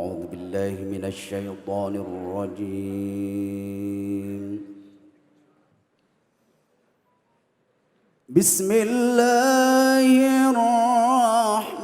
أعوذ بالله من الشيطان الرجيم بسم الله الرحمن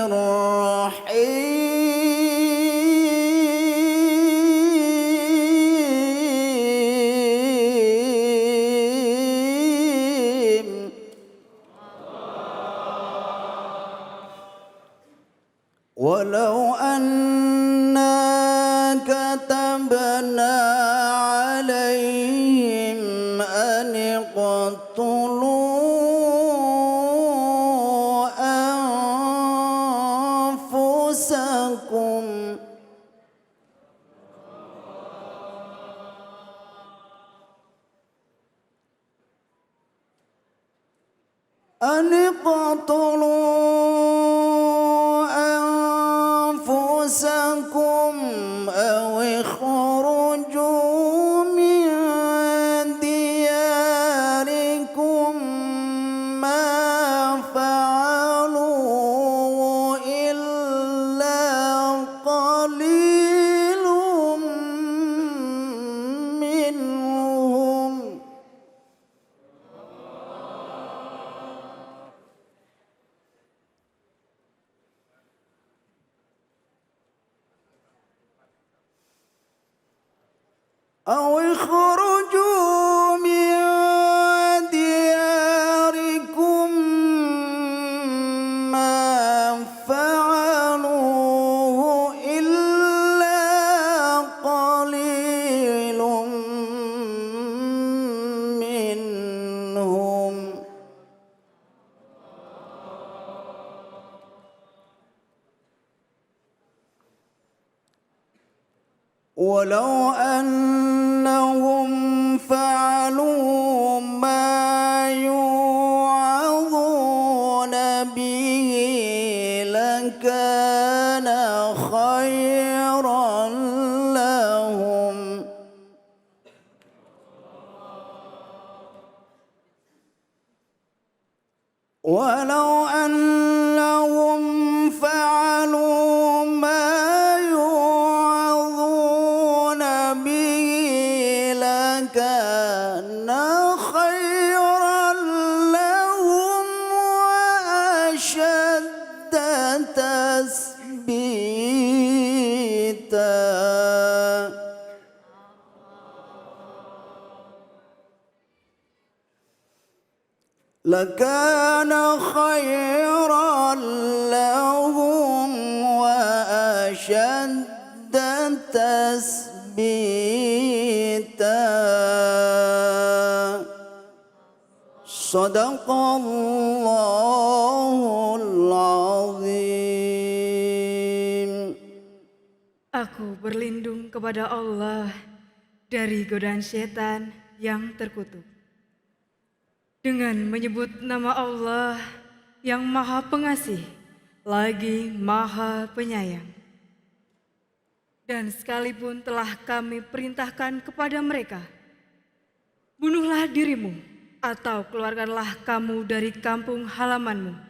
الرحيم ولو أنا كتبنا عليهم أن اقتلوا أنفسكم أو اخرجوا من دياركم ما فعلوا إلا قليل منهم أو اخرجوا من دياركم ما فعلوه إلا قليل منهم ولو أنهم فعلوا ما يوعظون به لكان خيرا لهم ولو أنهم فعلوا ما يوعظون به لكان خيرا لهم وأشد تثبيتا لكان خيرا لهم وأشد تثبيتا صدق الله العظيم. Aku berlindung kepada Allah dari godaan setan yang terkutuk. Dengan menyebut nama Allah yang Maha Pengasih, lagi Maha Penyayang. Dan sekalipun telah kami perintahkan kepada mereka, bunuhlah dirimu atau keluarkanlah kamu dari kampung halamanmu.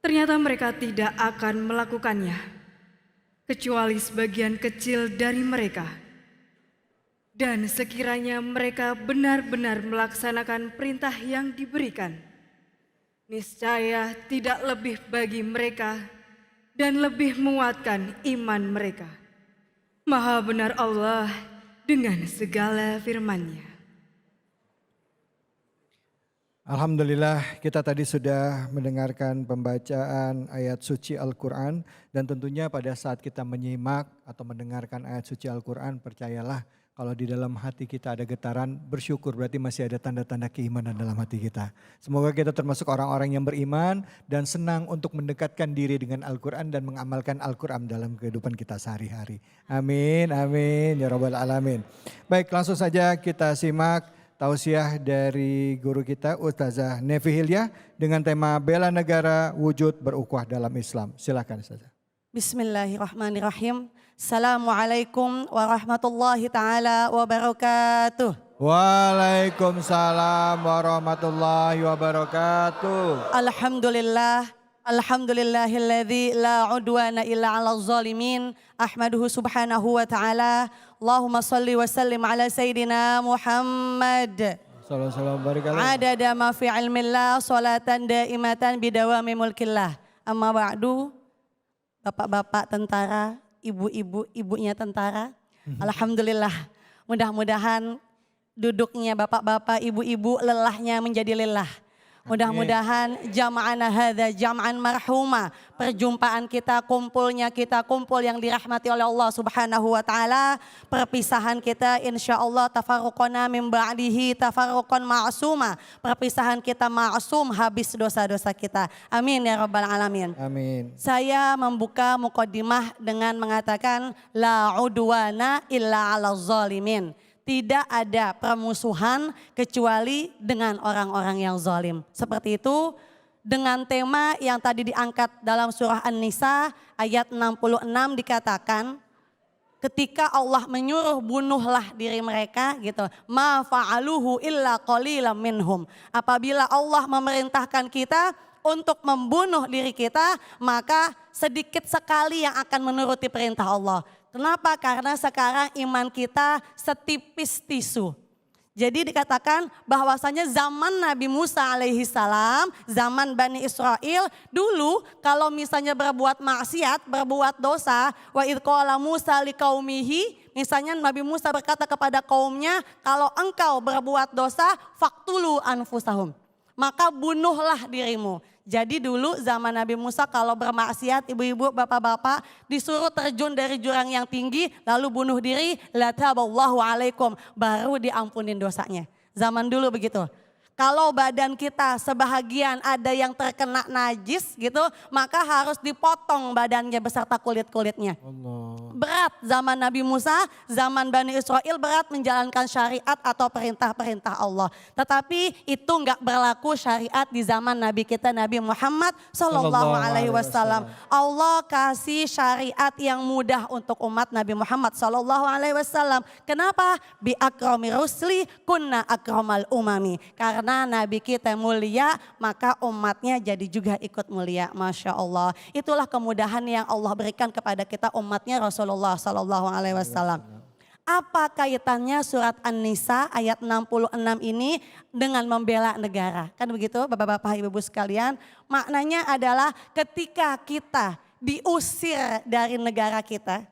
Ternyata mereka tidak akan melakukannya, kecuali sebagian kecil dari mereka. Dan sekiranya mereka benar-benar melaksanakan perintah yang diberikan, niscaya tidak lebih bagi mereka dan lebih menguatkan iman mereka. Maha benar Allah dengan segala firman-Nya. Alhamdulillah, kita tadi sudah mendengarkan pembacaan ayat suci Al-Quran, dan tentunya pada saat kita menyimak atau mendengarkan ayat suci Al-Quran, percayalah kalau di dalam hati kita ada getaran, bersyukur berarti masih ada tanda-tanda keimanan dalam hati kita. Semoga kita termasuk orang-orang yang beriman dan senang untuk mendekatkan diri dengan Al-Quran dan mengamalkan Al-Quran dalam kehidupan kita sehari-hari. Amin, amin, ya rabbal alamin. Baik, langsung saja kita simak tausiah dari guru kita Ustazah Nevi Hilyah dengan tema Bela Negara Wujud Berukhuwah dalam Islam. Silakan Ustazah. Bismillahirrahmanirrahim. Assalamualaikum warahmatullahi taala wabarakatuh. Waalaikumsalam warahmatullahi wabarakatuh. Alhamdulillah, Alhamdulillahilladzi la udwana illa 'alal zalimin. Ahmaduhu subhanahu wa ta'ala. Allahumma salli wa sallim ala sayyidina Muhammad. Salam barik Allah. Adada ma fi ilmillah salatan daimatan bidawami mulkillah. Amma ba'du. Bapak-bapak tentara, ibu-ibu, ibunya tentara. Alhamdulillah. Mudah-mudahan duduknya bapak-bapak, ibu-ibu lelahnya menjadi lelah. Mudah-mudahan jama'ana hadza jam'an marhuma. Perjumpaan kita, kumpulnya kita, kumpul yang dirahmati oleh Allah Subhanahu wa taala. Perpisahan kita insyaallah tafarruqana min ba'dihi tafarruqan ma'suma. Perpisahan kita ma'sum habis dosa-dosa kita. Amin ya rabbal alamin. Amin. Saya membuka mukaddimah dengan mengatakan la udwana illa 'alal zalimin. Tidak ada permusuhan kecuali dengan orang-orang yang zalim. Seperti itu dengan tema yang tadi diangkat dalam surah An-Nisa ayat 66 dikatakan ketika Allah menyuruh bunuhlah diri mereka gitu. Ma fa'aluhu illa qalilan minhum. Apabila Allah memerintahkan kita untuk membunuh diri kita, maka sedikit sekali yang akan menuruti perintah Allah. Kenapa? Karena sekarang iman kita setipis tisu. Jadi dikatakan bahwasanya zaman Nabi Musa alaihi salam, zaman Bani Israel, dulu kalau misalnya berbuat maksiat, berbuat dosa, wa idh qala Musa liqaumihi, misalnya Nabi Musa berkata kepada kaumnya, kalau engkau berbuat dosa, faqtulu anfusahum, maka bunuhlah dirimu. Jadi dulu zaman Nabi Musa kalau bermaksiat, ibu-ibu, bapak-bapak disuruh terjun dari jurang yang tinggi lalu bunuh diri, la taballahu alaikum, baru diampunin dosanya. Zaman dulu begitu. Kalau badan kita sebahagian ada yang terkena najis gitu, maka harus dipotong badannya beserta kulit-kulitnya. Berat zaman Nabi Musa, zaman Bani Israel berat menjalankan syariat atau perintah-perintah Allah. Tetapi itu enggak berlaku syariat di zaman Nabi kita Nabi Muhammad Sallallahu Alaihi Wasallam. Allah kasih syariat yang mudah untuk umat Nabi Muhammad Sallallahu Alaihi Wasallam. Kenapa? Bi akrami rusli kunna akramal umami. Karena Nabi kita mulia, maka umatnya jadi juga ikut mulia. Masya Allah. Itulah kemudahan yang Allah berikan kepada kita umatnya Rasulullah Sallallahu Alaihi Wasallam. Apa kaitannya surat An-Nisa ayat 66 ini dengan membela negara? Kan begitu bapak-bapak ibu-ibu sekalian. Maknanya adalah ketika kita diusir dari negara kita.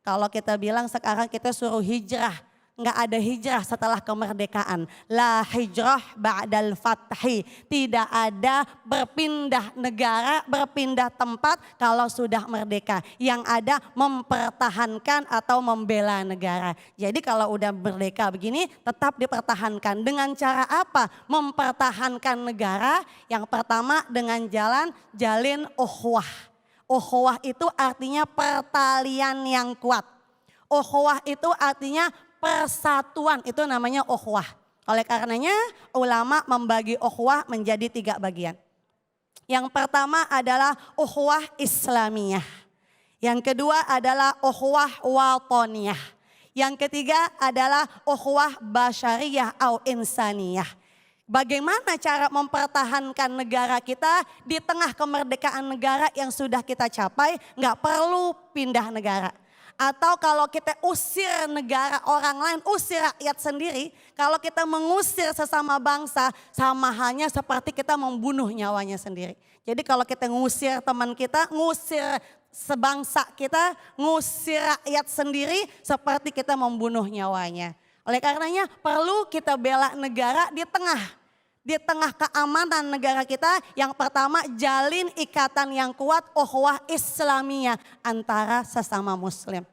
Kalau kita bilang sekarang kita suruh hijrah. Enggak ada hijrah setelah kemerdekaan. La hijrah ba'dal fathi. Tidak ada berpindah negara, berpindah tempat kalau sudah merdeka. Yang ada mempertahankan atau membela negara. Jadi kalau udah merdeka begini tetap dipertahankan. Dengan cara apa? Mempertahankan negara. Yang pertama dengan jalin ukhuwah. Ukhuwah itu artinya pertalian yang kuat. Ukhuwah itu artinya persatuan, itu namanya ukhuwah. Oleh karenanya ulama membagi ukhuwah menjadi 3 bagian. Yang pertama adalah ukhuwah Islamiyah. Yang kedua adalah ukhuwah watoniyah. Yang ketiga adalah ukhuwah basyariyah atau insaniyah. Bagaimana cara mempertahankan negara kita di tengah kemerdekaan negara yang sudah kita capai, nggak perlu pindah negara. Atau kalau kita usir negara orang lain, usir rakyat sendiri. Kalau kita mengusir sesama bangsa, sama halnya seperti kita membunuh nyawanya sendiri. Jadi kalau kita ngusir teman kita, ngusir sebangsa kita, ngusir rakyat sendiri, seperti kita membunuh nyawanya. Oleh karenanya perlu kita bela negara di tengah keamanan negara kita. Yang pertama jalin ikatan yang kuat, ukhuwah Islamiyah antara sesama muslim.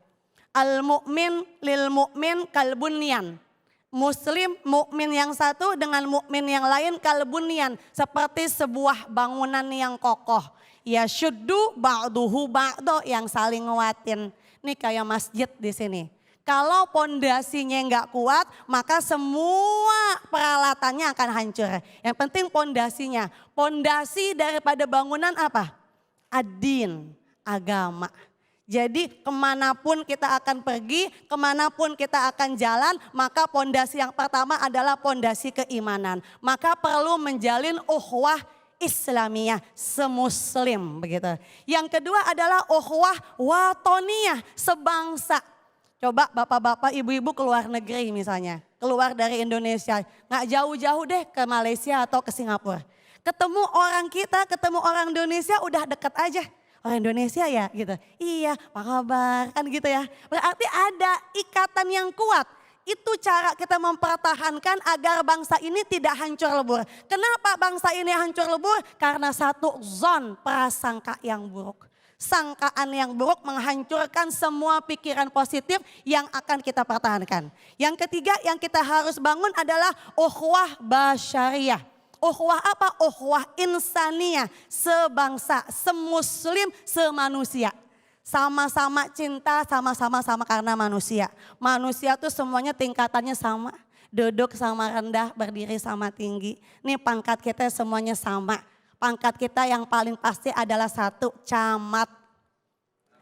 Al-mu'min lil mu'min kalbunyan. Muslim mukmin yang satu dengan mukmin yang lain kalbunyan, seperti sebuah bangunan yang kokoh. Ya syuddu ba'duhu ba'do, yang saling nguatin. Ini kayak masjid di sini. Kalau pondasinya nggak kuat, maka semua peralatannya akan hancur. Yang penting pondasinya. Pondasi daripada bangunan apa? Ad-din, agama. Jadi kemanapun kita akan pergi, kemanapun kita akan jalan, maka pondasi yang pertama adalah pondasi keimanan. Maka perlu menjalin ukhuwah Islamiyah, semuslim begitu. Yang kedua adalah ukhuwah watoniyah, sebangsa. Coba bapak-bapak, ibu-ibu keluar negeri misalnya, keluar dari Indonesia, nggak jauh-jauh deh ke Malaysia atau ke Singapura. Ketemu orang kita, ketemu orang Indonesia udah deket aja. Orang Indonesia ya gitu, iya apa kabar kan gitu ya. Berarti ada ikatan yang kuat. Itu cara kita mempertahankan agar bangsa ini tidak hancur lebur. Kenapa bangsa ini hancur lebur? Karena satu, zon, prasangka yang buruk. Sangkaan yang buruk menghancurkan semua pikiran positif yang akan kita pertahankan. Yang ketiga yang kita harus bangun adalah ukhuwah basyariyah. Ukhuwah apa? Ukhuwah insaniyah, sebangsa, semuslim, semanusia. Sama-sama cinta, sama-sama karena manusia. Manusia tuh semuanya tingkatannya sama. Duduk sama rendah, berdiri sama tinggi. Nih pangkat kita semuanya sama. Pangkat kita yang paling pasti adalah satu, camat.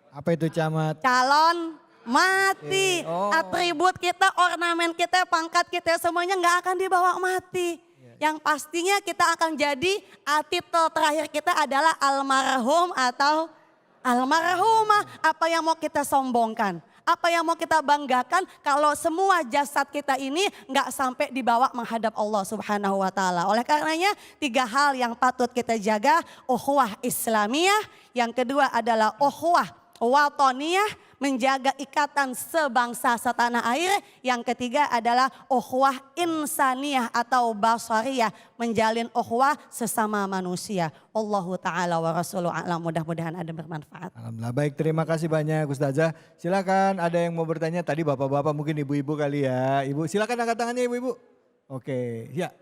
Apa itu camat? Calon mati. Oh. Atribut kita, ornamen kita, pangkat kita semuanya nggak akan dibawa mati. Yang pastinya kita akan jadi titel terakhir kita adalah almarhum atau almarhumah. Apa yang mau kita sombongkan? Apa yang mau kita banggakan kalau semua jasad kita ini nggak sampai dibawa menghadap Allah Subhanahu wa taala. Oleh karenanya 3 hal yang patut kita jaga, ukhuwah Islamiyah, yang kedua adalah ukhuwah watoniyah, menjaga ikatan sebangsa setanah air. Yang ketiga adalah ukhuwah insaniyah atau basariyah, menjalin ukhuwah sesama manusia. Allahu ta'ala wa rasuluh a'lam, mudah-mudahan ada bermanfaat. Alhamdulillah, baik, terima kasih banyak Ustazah. Silakan ada yang mau bertanya, tadi bapak-bapak mungkin ibu-ibu kali ya. Ibu silakan angkat tangannya ibu-ibu. Oke, ya.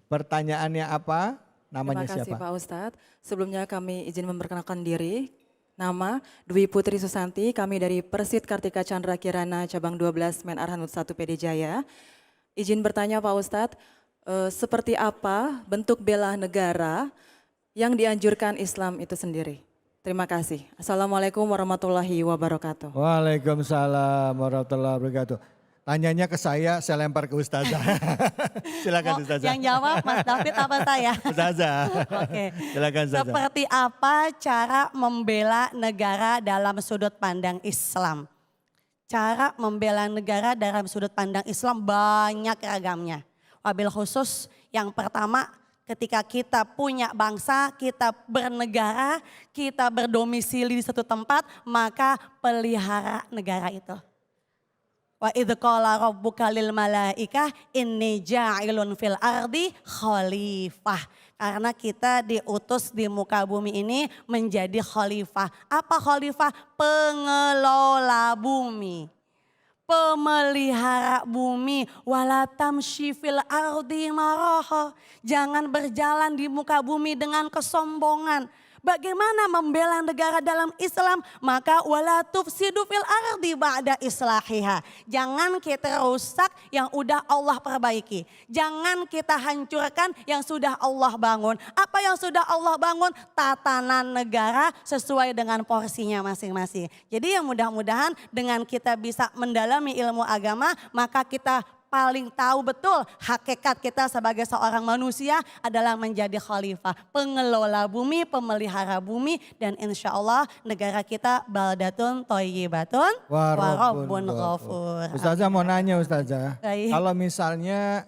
Pertanyaannya apa? Namanya Terima kasih siapa? Pak Ustadz. Sebelumnya kami izin memperkenalkan diri. Nama Dwi Putri Susanti, kami dari Persit Kartika Chandra Kirana Cabang 12 Men Arhanud 1 PD Jaya. Izin bertanya Pak Ustadz, seperti apa bentuk bela negara yang dianjurkan Islam itu sendiri? Terima kasih. Assalamualaikum warahmatullahi wabarakatuh. Waalaikumsalam warahmatullahi wabarakatuh. Tanyanya ke saya lempar ke Ustazah. Silakan Ustazah. Yang jawab Mas David apa saya? Ustazah. Oke. Silakan Ustazah. Seperti apa cara membela negara dalam sudut pandang Islam? Cara membela negara dalam sudut pandang Islam banyak ragamnya. Wabil khusus yang pertama, ketika kita punya bangsa, kita bernegara, kita berdomisili di satu tempat, maka pelihara negara itu. Wa idh qala rabbuka lil malaikah inni ja'ilun fil ardi khalifah. Karena kita diutus di muka bumi ini menjadi khalifah. Apa khalifah? Pengelola bumi. Pemelihara bumi. Wala tamshi fil ardi maraha. Jangan berjalan di muka bumi dengan kesombongan. Bagaimana membela negara dalam Islam? Maka wala tufsidu fil ardi ba'da islahiha. Jangan kita rusak yang udah Allah perbaiki. Jangan kita hancurkan yang sudah Allah bangun. Apa yang sudah Allah bangun? Tatanan negara sesuai dengan porsinya masing-masing. Jadi yang mudah-mudahan dengan kita bisa mendalami ilmu agama, maka kita paling tahu betul hakikat kita sebagai seorang manusia adalah menjadi khalifah, pengelola bumi, pemelihara bumi, dan insya Allah negara kita baldatun thayyibatun wa rabbun ghafur. Ustazah mau nanya Ustazah, Baik. kalau misalnya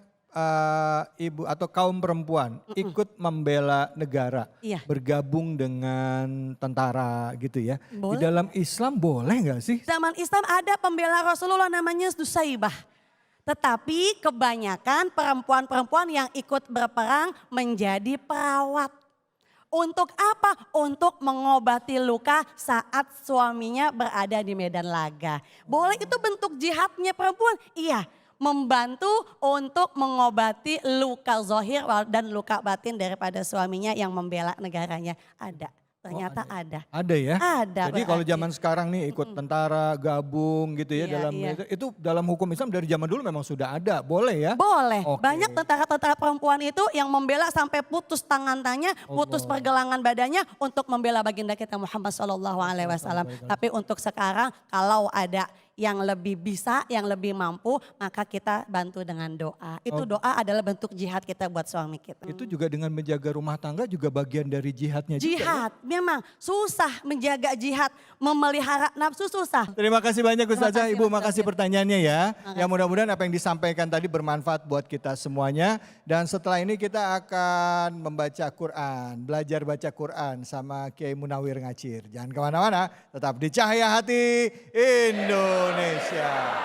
ibu atau kaum perempuan ikut membela negara, Iya. bergabung dengan tentara gitu ya, di Boleh. dalam Islam boleh nggak sih? Zaman Islam ada pembela Rasulullah namanya Nusaibah. Tetapi kebanyakan perempuan-perempuan yang ikut berperang menjadi perawat. Untuk apa? Untuk mengobati luka saat suaminya berada di medan laga. Boleh, itu bentuk jihadnya perempuan? Iya, membantu untuk mengobati luka zahir dan luka batin daripada suaminya yang membela negaranya. Ada. Ternyata ada. Ada ya? Ada. Jadi kalau berarti. zaman sekarang nih ikut tentara, gabung gitu ya, Iya, dalam iya. itu dalam hukum Islam dari zaman dulu memang sudah ada, boleh ya? Boleh, Oke. banyak tentara-tentara perempuan itu yang membela sampai putus tangannya, putus pergelangan badannya untuk membela baginda kita Muhammad SAW. Tapi untuk sekarang kalau ada yang lebih bisa, yang lebih mampu, maka kita bantu dengan doa. Itu doa adalah bentuk jihad kita buat suami kita. Itu juga dengan menjaga rumah tangga juga bagian dari jihadnya juga. Jihad, memang susah menjaga jihad, memelihara nafsu susah. Terima kasih banyak Ustazah, kasih, Ibu, Mas makasih David. pertanyaannya ya. Yang mudah-mudahan apa yang disampaikan tadi bermanfaat buat kita semuanya. Dan setelah ini kita akan membaca Quran, belajar baca Quran sama Kiai Munawir Ngacir. Jangan kemana-mana, tetap di Cahaya Hati Indonesia.